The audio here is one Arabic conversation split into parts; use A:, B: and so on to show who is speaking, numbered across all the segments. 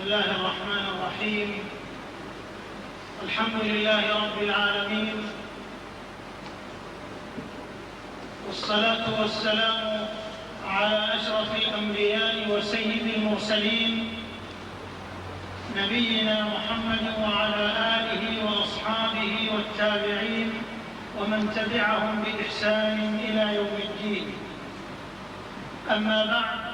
A: الله الرحمن الرحيم. الحمد لله رب العالمين، والصلاة والسلام على أشرف الأنبياء وسيد المرسلين نبينا محمد وعلى آله وأصحابه والتابعين ومن تبعهم بإحسان إلى يوم الدين. أما بعد،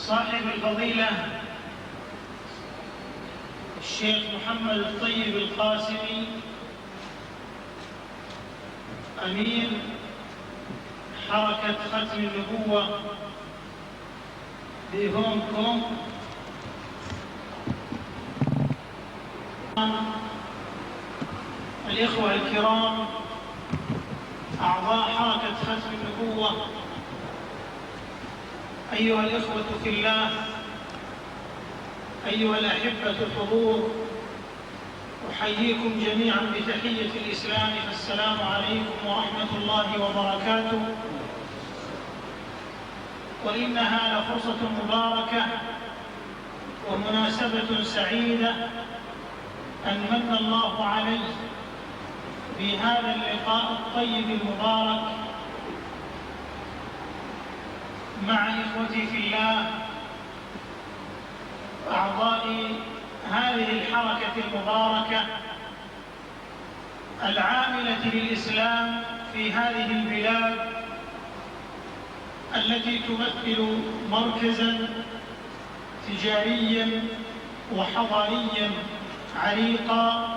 A: صاحب الفضيلة الشيخ محمد الطيب القاسمي أمين حركة ختم النبوة بهونغ كونغ، الإخوة الكرام أعضاء حركة ختم النبوة، أيها الإخوة في الله، أيها الأحبة الحضور، أحييكم جميعا بتحية الإسلام، فالسلام عليكم ورحمة الله وبركاته. وإنها لفرصة مباركة ومناسبة سعيدة أن من الله علي بهذا اللقاء الطيب المبارك مع إخوتي في الله أعضاء هذه الحركة المباركة العاملة للإسلام في هذه البلاد التي تمثل مركزاً تجارياً وحضارياً عريقاً،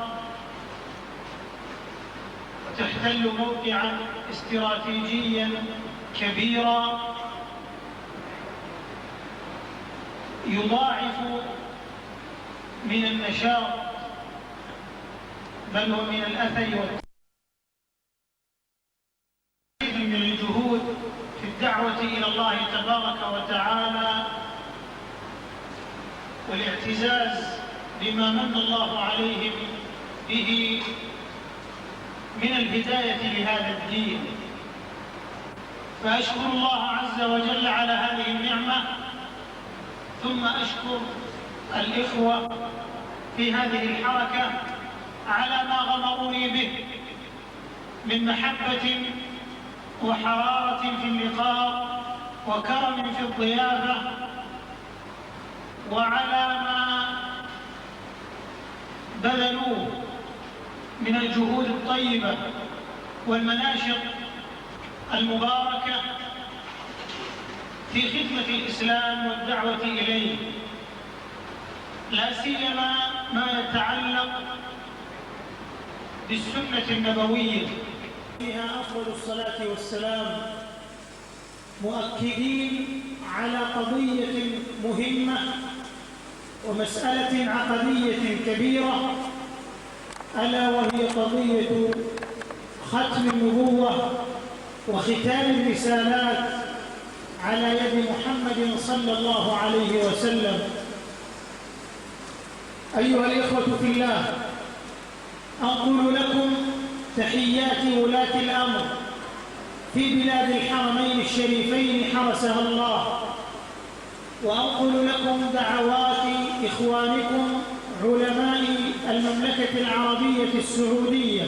A: وتحتل موقعاً استراتيجياً كبيراً يضاعف من النشاط بل ومن الأثر من الجهود في الدعوة إلى الله تبارك وتعالى والاعتزاز بما من الله عليهم به من الهداية لهذا الدين. فأشكر الله عز وجل على هذه النعمة، ثم أشكر الإخوة في هذه الحركة على ما غمروني به من محبة وحرارة في اللقاء وكرم في الضيافة، وعلى ما بذلوه من الجهود الطيبة والمناشط المباركة في خدمة الإسلام والدعوة إليه، لا سيما ما يتعلق بالسنة النبوية فيها أفضل الصلاة والسلام، مؤكدين على قضية مهمة ومسألة عقدية كبيرة، ألا وهي قضية ختم النبوة وختام الرسالات على يد محمد صلى الله عليه وسلم. أيها الإخوة في الله، أنقل لكم تحيات ولاة الأمر في بلاد الحرمين الشريفين حرسها الله، وأنقل لكم دعوات إخوانكم علماء المملكة العربية السعودية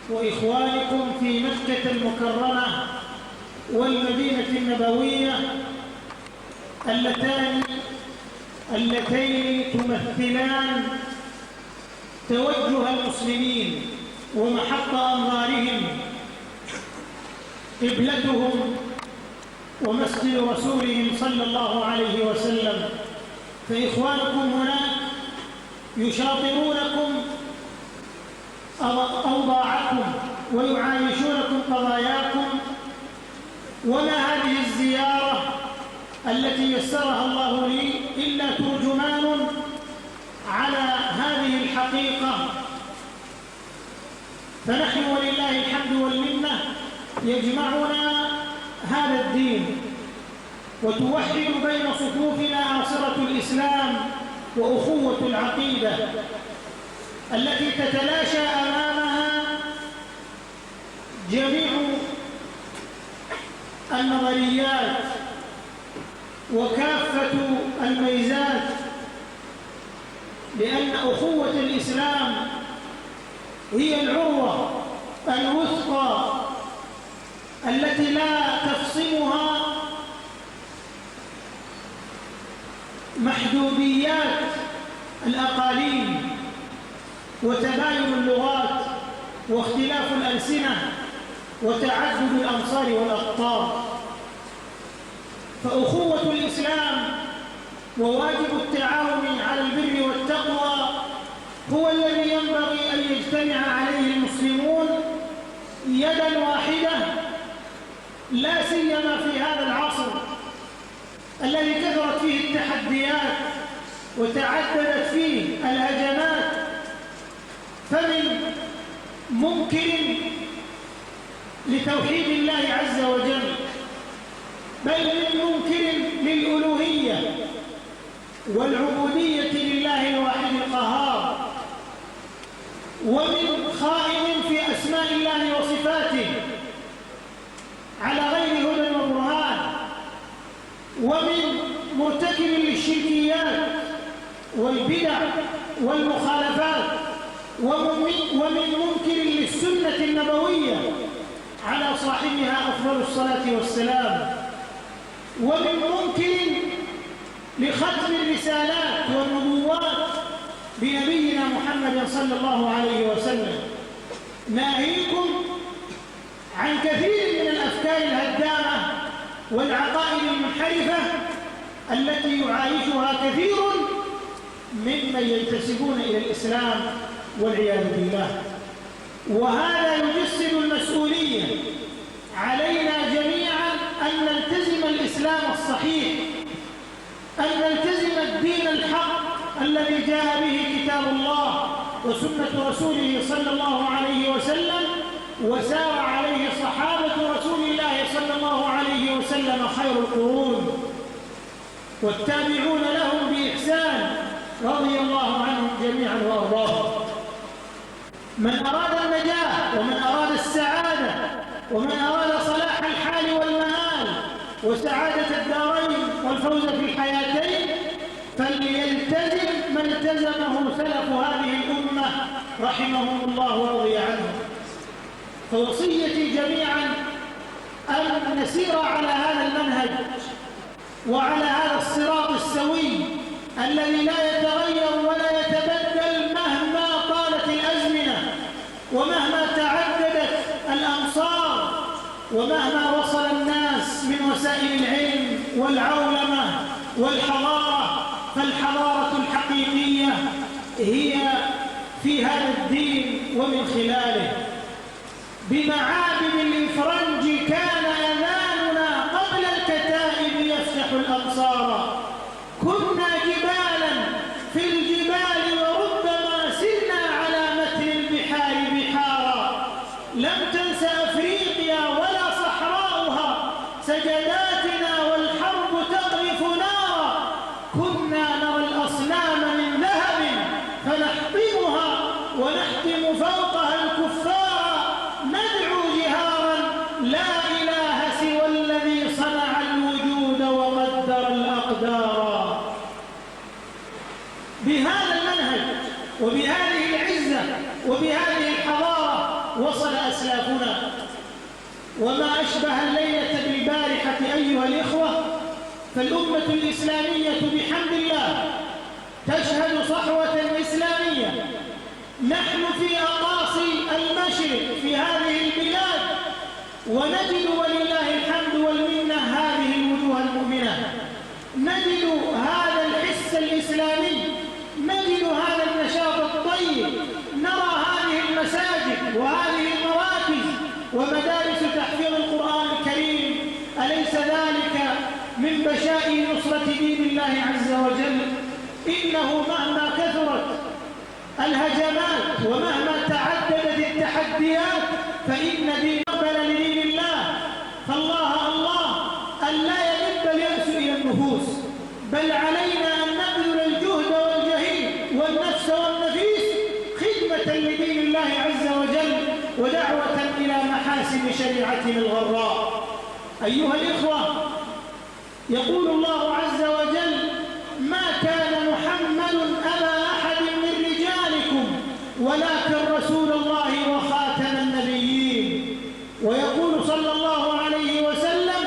A: وإخوانكم في مكة المكرمة والمدينة النبوية اللتين تمثلان توجه المسلمين ومحط أنظارهم، قبلتهم ومسجد رسولهم صلى الله عليه وسلم. فإخوانكم هناك يشاطرونكم أوضاعكم ويعايشونكم قضاياكم، وما هذه الزيارة التي يسرها الله لي إلا ترجمان على هذه الحقيقة. فنحن ولله الحمد والمنة يجمعنا هذا الدين، وتوحد بين صفوفنا آصرة الإسلام وأخوة العقيدة التي تتلاشى أمامها جميع النظريات وكافة الميزات، لأن أخوة الإسلام هي العروة الوثقى التي لا تفصمها محدوديات الأقاليم وتباين اللغات واختلاف الألسنة وتعدد الأمصار والأقطار. فأخوة الإسلام وواجب التعاون على البر والتقوى هو الذي ينبغي أن يجتمع عليه المسلمون يدا واحدة، لا سيما في هذا العصر الذي كثرت فيه التحديات وتعددت فيه الهجمات. فمن منكر لتوحيد الله عز وجل، بل من منكر للألوهية والعبودية لله الواحد القهار، ومن خائن في أسماء الله وصفاته على غير هدى وبرهان، ومن مرتكب للشركيات والبدع والمخالفات، ومن منكر للسنة النبوية على صاحبها أفضل الصلاة والسلام، ومن منكر لختم الرسالات والنبوات بنبينا محمد صلى الله عليه وسلم. ناهيكم عن كثير من الأفكار الهدامة والعقائد المنحرفة التي يعايشها كثير ممن ينتسبون إلى الإسلام والعياذ بالله. وهذا يجسد المسؤولية علينا جميعا أن نلتزم الإسلام الصحيح، أن نلتزم الدين الحق الذي جاء به كتاب الله وسنة رسوله صلى الله عليه وسلم، وسار عليه صحابة رسول الله صلى الله عليه وسلم خير القرون والتابعون لهم بإحسان رضي الله عنهم جميعا وأرضاهم. من أراد النجاة ومن أراد السعادة ومن أراد صلاح الحال والمآل وسعادة الدارين والفوز في الحياتين فليلتزم ما التزمه سلف هذه الأمة رحمهم الله ورضي عنهم. فوصيتي جميعا أن نسير على هذا المنهج وعلى هذا الصراط السوي الذي لا يتغير ولا يتبدل مهما طالت الأزمنة ومهما تعددت الأمصار ومهما وصل الناس من وسائل العلم والعولمة والحضارة. فالحضارة الحقيقية هي في هذا الدين ومن خلاله. بمعابد الإفرنج كان أذاننا قبل الكتائب يفتح الأبصار. كنا جبالا في الجبال وربما سرنا على متن البحار بحارا. لم تنس أفريقيا ولا صحراؤها سجداتنا والحرب تقذف نارا. كنا نرى الأصنام من ذهب فنحطمها ونحطم فوقها الكفار. ندعو جهارا لا إله سوى الذي صنع الوجود وقدر الأقدار. بهذا المنهج وبهذه العزة وبهذه الحضارة وصل أسلافنا. وما أشبه الليلة بالبارحة أيها الإخوة، فالأمة الإسلامية بحمد الله تشهد صحوة إسلامية. نحن في أقاصي المشرق في هذه البلاد ونجد ولله الحمد والمنة هذه الوجوه المؤمنة، نجد هذا الحس الإسلامي، نجد هذا النشاط الطيب، نرى هذه المساجد وهذه المراكز ومدارس تحفيظ القرآن الكريم. أليس ذلك من بشائر نصرة دين الله عز وجل؟ إنه مهما كثرت الهجمات ومهما تعددت التحديات فإن دين قبل لدين الله. فالله الله أن لا يمد اليأس إلى النفوس، بل علينا أن نبذل الجهد والجهيد والنفس والنفيس خدمة لدين الله عز وجل ودعوة إلى محاسن شريعتنا الغراء. أيها الإخوة، يقول الله عز وجل: ما كان محمد أبا أحد من رجالكم ولكن رسول الله وخاتم النبيين. ويقول صلى الله عليه وسلم: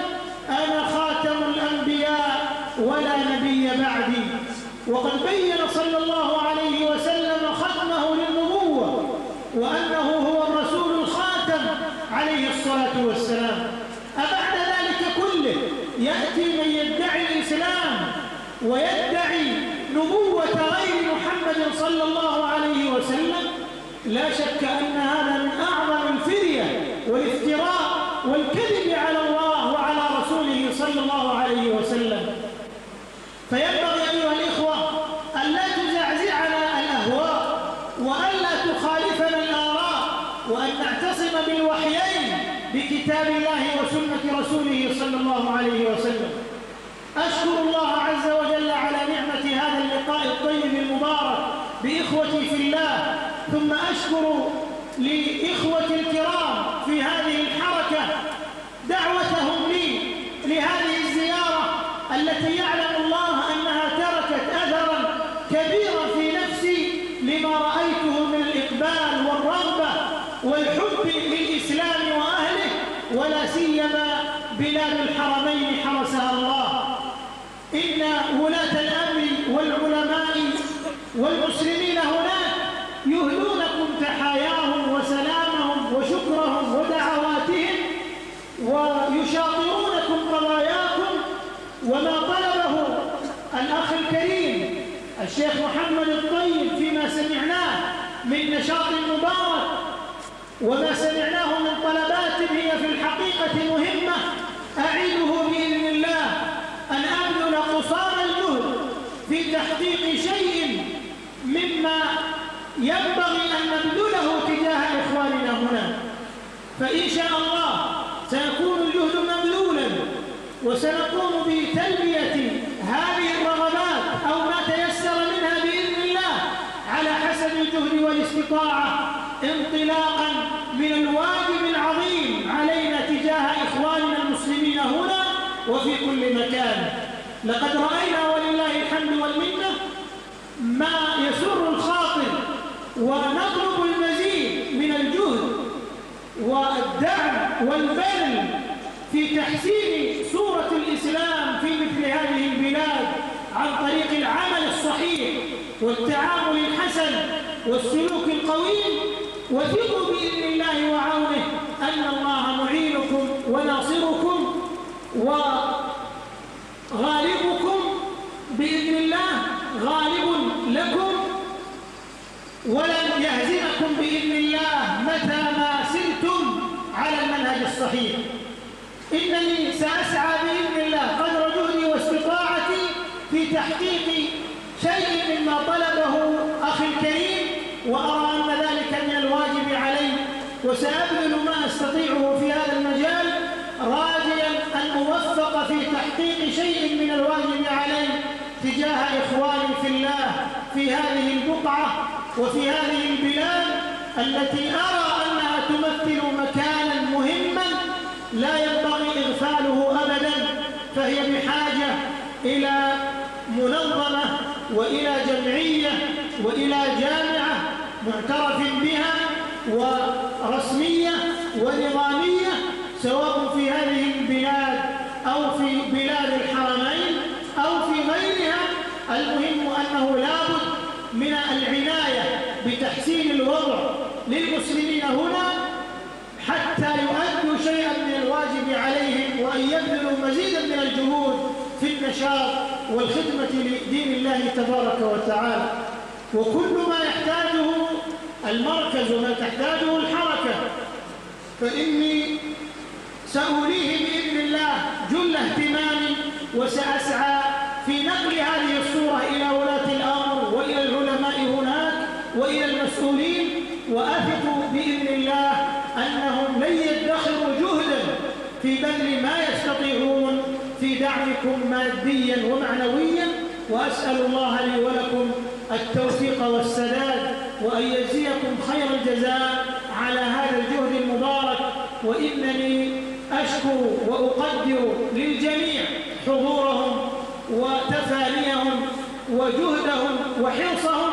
A: أنا خاتم الأنبياء ولا نبي بعدي. وقد بين صلى الله عليه وسلم ختمه للنبوة وأنه هو الرسول الخاتم عليه الصلاة والسلام. أبعد ذلك كله يأتي من يدعي الإسلام ويدعي نبوة غير محمد صلى الله عليه وسلم؟ لا شك أن هذا من أعظم الفرية والافتراء والكذب على الله وعلى رسوله صلى الله عليه وسلم. فينبغي أيها الإخوة أن لا تزعزعنا الأهواء وأن لا تخالفنا الآراء وأن نعتصم بالوحيين بكتاب الله وسنة رسوله صلى الله عليه وسلم. أشكر الله عز وجل على نعمة هذا اللقاء الطيب المبارك بإخوتي في الله، ثم أشكر لإخوتي الكرام في هذه الحركة دعوتهم لي لهذه الزيارة التي يعلم الله أنها تركت أثرا كبيرا في نفسي لما رأيته من الإقبال والرغبة والحب للإسلام وأهله، ولا سيما بلاد الحرمين حرسها الله. إن ولاة الأمر والعلماء والمسلمين هناك يهدونكم تحاياهم وسلامهم وشكرهم ودعواتهم ويشاطرونكم قضاياكم، وما طلبه الأخ الكريم الشيخ محمد الطيب فيما سمعناه من نشاط مبارك وما سمعناه من طلبات هي في الحقيقة مهمة، أعده بإذن الله أن أبذل قصارى الجهد في تحقيق شيء مما ينبغي أن نبذله تجاه إخواننا هنا. فإن شاء الله سيكون الجهد مبذولا وسنقوم بتلبية هذه الرغبات أو ما تيسر منها بإذن الله على حسب الجهد والاستطاعة، انطلاقا من الواجب العظيم علينا تجاه إخواننا المسلمين هنا وفي كل مكان. لقد رأينا ولله الحمد والمنة ما يسر الخاطر، ونطلب المزيد من الجهد والدعم والبذل في تحسين صورة الإسلام في مثل هذه البلاد عن طريق العمل الصحيح والتعامل الحسن والسلوك القويم. وثقوا بإذن الله وعونه أن الله معينكم وناصركم وغالبكم بإذن الله، غالب لكم ولن يهزمكم بإذن الله متى ما سرتم على المنهج الصحيح. إنني سأسعى بإذن الله قدر جهدي واستطاعتي في تحقيق شيء مما طلبه أخي الكريم، وأرى أن ذلك من الواجب علي، وسأبذل ما أستطيعه في هذا المجال راجيا أن أوفق في تحقيق شيء من الواجب علي تجاه إخواني في الله في هذه البقعة وفي هذه البلاد التي أرى أنها تمثل مكانا مهما لا ينبغي إغفاله أبدا، فهي بحاجة إلى منظمة وإلى جمعية وإلى جامعة معترف بها ورسمية ونظامية، سواء في هذه البلاد أو في بلاد الحرمين أو في غيرها. المهم أنه لابد من العناية بتحسين الوضع للمسلمين هنا حتى يؤدوا شيئا من الواجب عليهم، وأن يبذلوا مزيدا من الجهود في النشاط والخدمة لدين الله تبارك وتعالى. وكل ما يحتاجه المركز وما تحتاجه الحركة فإني سأوليه بإذن الله جل اهتمامي، وسأسعى في نقل هذه الصورة إلى ولاة الأمر وإلى العلماء هناك وإلى المسؤولين، وأثق بإذن الله أنهم لن يدخروا جهدا في بذل ما يستطيعون في دعمكم ماديا ومعنويا. وأسأل الله لي ولكم التوفيق والسداد، وأن يجزيكم خير الجزاء على هذا الجهد المبارك. وإنني أشكر وأقدر للجميع حضورهم وتفانيهم وجهدهم وحرصهم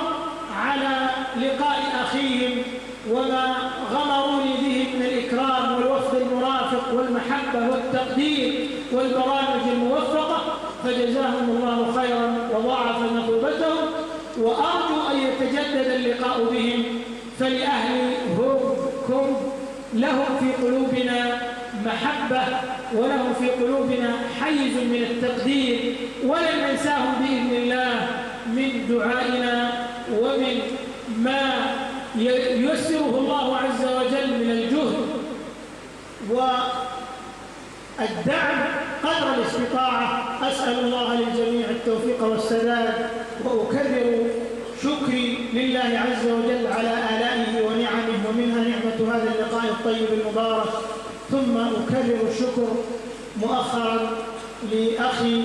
A: على لقاء أخيهم وما غمروني به من الإكرام والوفد المرافق والمحبة والتقدير والبرامج الموفقة، فجزاهم الله خيرا وضاعف مثوبتهم، وأرجو أن يتجدد اللقاء بهم، فلأهلهم لهم في قلوبنا محبة ولهم في قلوبنا حيز من التقدير، ولن ننساهم بإذن الله من دعائنا ومن ما ييسره الله عز وجل من الجهد والدعم قدر الاستطاعة. أسأل الله للجميع التوفيق والسداد، وأكرر شكري لله عز وجل على آلائه ونعمه، ومنها نعمة هذا اللقاء الطيب المبارك. ثم أكرر الشكر مؤخرا لأخي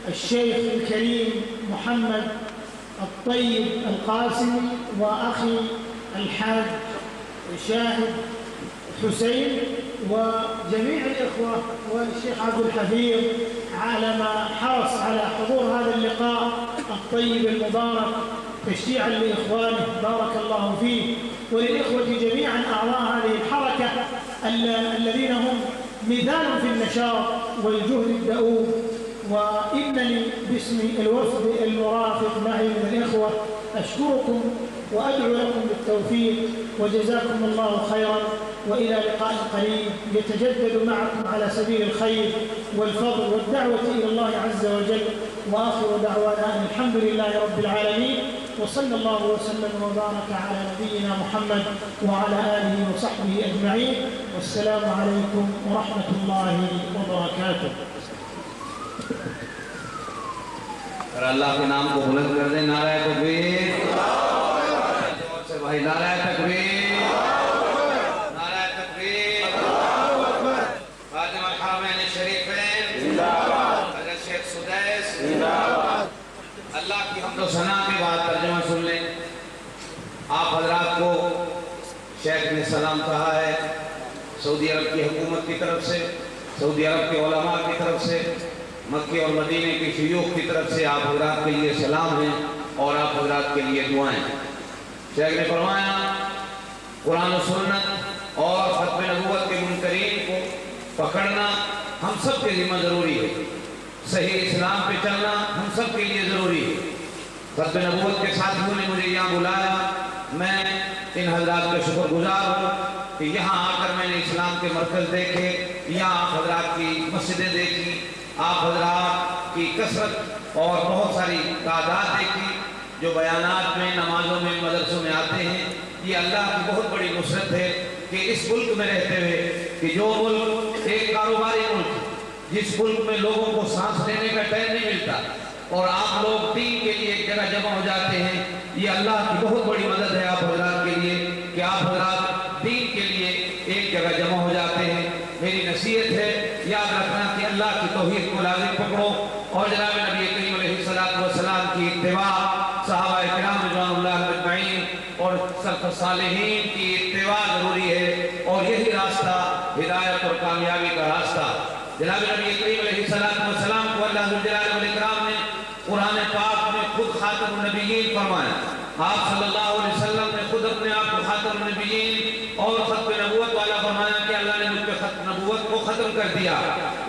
A: الشيخ الكريم محمد الطيب القاسمي، وأخي الحاج شاهد حسين، وجميع الإخوة والشيخ عبد الحفيظ على ما حرص على حضور هذا اللقاء الطيب المبارك تشجيعا لإخوانه، بارك الله فيه، وللإخوة جميعا أعضاء هذه الحركة الذين هم مثال في النشاط والجهد الدؤوب. وإنني باسم الوفد المرافق معي من الإخوة أشكركم وأدعو لكم بالتوفيق، وجزاكم الله خيرا، وإلى لقاء قريب يتجدد معكم على سبيل الخير والفضل والدعوة إلى الله عز وجل. وآخر دعوانا أن الحمد لله رب العالمين، وصلى الله وسلم وبارك على نبينا محمد وعلى آله وصحبه أجمعين، والسلام عليكم ورحمة الله وبركاته.
B: اور اللہ کے نام کو بلند کر دیں، نعرہ تکبیر، سے بھائی نعرہ تکبیر، نعرہ تکبیر، خادم الحرمین الشریفین، حضرت شیخ سدیس، اللہ کی حمد و ثنا کے بعد ترجمہ سن لیں۔ آپ حضرات کو شیخ نے سلام کہا ہے سعودی عرب کی حکومت کی طرف سے، سعودی عرب کے علماء کی طرف سے، مکہ اور مدینے کی شیوخ کی طرف سے آپ حضرات کے لیے سلام ہیں اور آپ حضرات کے لیے دعائیں۔ شیخ نے فرمایا قرآن و سنت اور ختم نبوت کے منکرین کو پکڑنا ہم سب کے ذمہ ضروری ہے، صحیح اسلام پہ چلنا ہم سب کے لیے ضروری ہے۔ ختم نبوت کے ساتھیوں نے مجھے یہاں بلایا، میں ان حضرات کا شکر گزار ہوں کہ یہاں آ کر میں نے اسلام کے مرکز دیکھے، یہاں آپ حضرات کی مسجدیں دیکھی، آپ حضرات کی کثرت اور بہت ساری تعداد دیکھی جو بیانات میں، نمازوں میں، مدرسوں میں آتے ہیں۔ یہ اللہ کی بہت بڑی نصرت ہے کہ اس ملک میں رہتے ہوئے، کہ جو ملک ایک کاروباری ملک، جس ملک میں لوگوں کو سانس لینے کا ٹائم نہیں ملتا اور آپ لوگ دین کے لیے ایک جگہ جمع ہو جاتے ہیں، یہ اللہ کی بہت بڑی مدد ہے آپ حضرات کے لیے کہ آپ حضرات دین کے لیے ایک جگہ جمع ہو جاتے ہیں۔ میری نصیحت ہے یاد رکھنا کہ اللہ کی توحید کو لازم پکڑو اور جناب نبی کریم علیہ السلام کی اتباع، صحابہ کرام رضوان اللہ اجمعین اور سلف صالحین کی اتباع ضروری ہے، اور یہی راستہ ہدایت اور کامیابی کا راستہ۔ جناب نبی کریم علیہ السلام کو اللہ ذوالجلال والاکرام نے قرآن پاک میں خود خاتم النبیین فرمایا۔ آپ صلی اللہ علیہ وسلم نے خود اپنے آپ کو خاتم النبیین اور ختم نبوت والا فرمایا کہ اللہ نے مجھ پہ ختم نبوت کو ختم کر دیا۔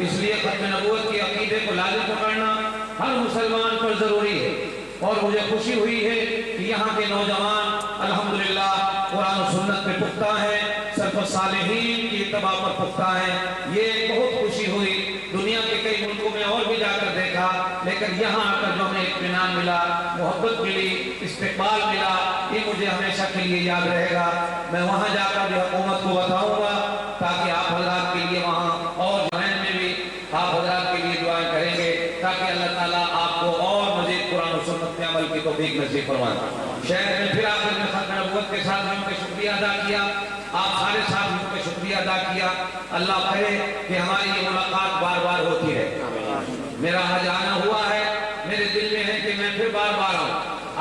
B: اس لیے ختم نبوت کے عقیدے کو لازم پکڑنا ہر مسلمان پر ضروری ہے، اور مجھے خوشی ہوئی ہے کہ یہاں کے نوجوان الحمدللہ قرآن و سنت پہ پختہ ہیں، سلف صالحین کی اتباع پر پختہ ہیں۔ یہ بہت خوشی ہوئی، دنیا کے کئی ملکوں میں اور بھی جا کر دیکھا، لیکن یہاں آ کر جو ہمیں اطمینان ملا، محبت ملی، استقبال ملا، یہ مجھے ہمیشہ کے لیے یاد رہے گا۔ میں وہاں جا کر بھی حکومت کو بتاؤں گا تاکہ آپ حضرات کے لیے وہاں اور جوائن میں بھی آپ حضرات کے لیے دعائیں کریں گے تاکہ اللہ تعالیٰ آپ کو اور مزید قرآن و سنت میں عمل کی توفیق نصیب فرمائے۔ شہر میں پھر آخر میں ختم نبوت کے ساتھیوں کا شکریہ ادا کیا، آپ سارے ساتھیوں کا شکریہ ادا کیا۔ اللہ کرے کہ ہماری یہ ملاقات بار بار ہوتی ہے۔ میرا حج آنا ہوا ہے، میرے دل میں ہے کہ میں پھر بار بار آؤں،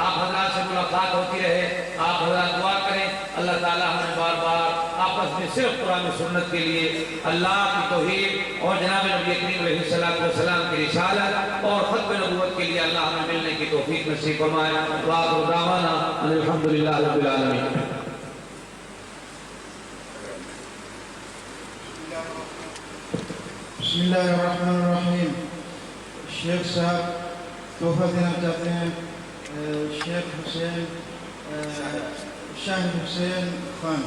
B: آپ حضرات سے ملاقات ہوتی رہے۔ آپ حضرات دعا کریں اللہ تعالیٰ ہمیں بار بار آپ عزم صرف قرآن و سنت کے لیے، اللہ کی توحید اور جناب نبی کریم علیہ السلام کی رسالت اور ختم نبوت کے لیے اللہ ہمیں ملنے کی توفیق نصیب فرمائے۔ وآخر دعوانا ان الحمدللہ رب العالمین۔
C: بسم اللہ الرحمن الرحیم۔ شیخ صاحب تحفہ دینا چاہتے ہیں شیخ حسین شاہد حسین خان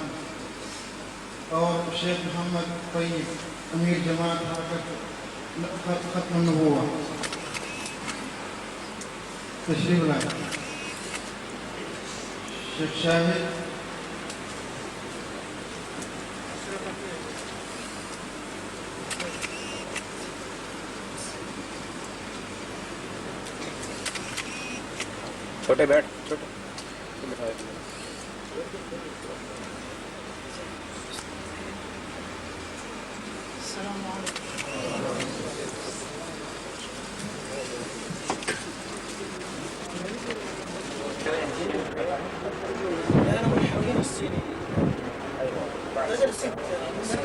C: اور شیخ محمد طیب امیر جماعت حرکت ختم النبوہ، تشریف لائیں۔ شیخ شاہد
D: چھوٹے بیٹھ چھوٹے
E: السلام عليكم.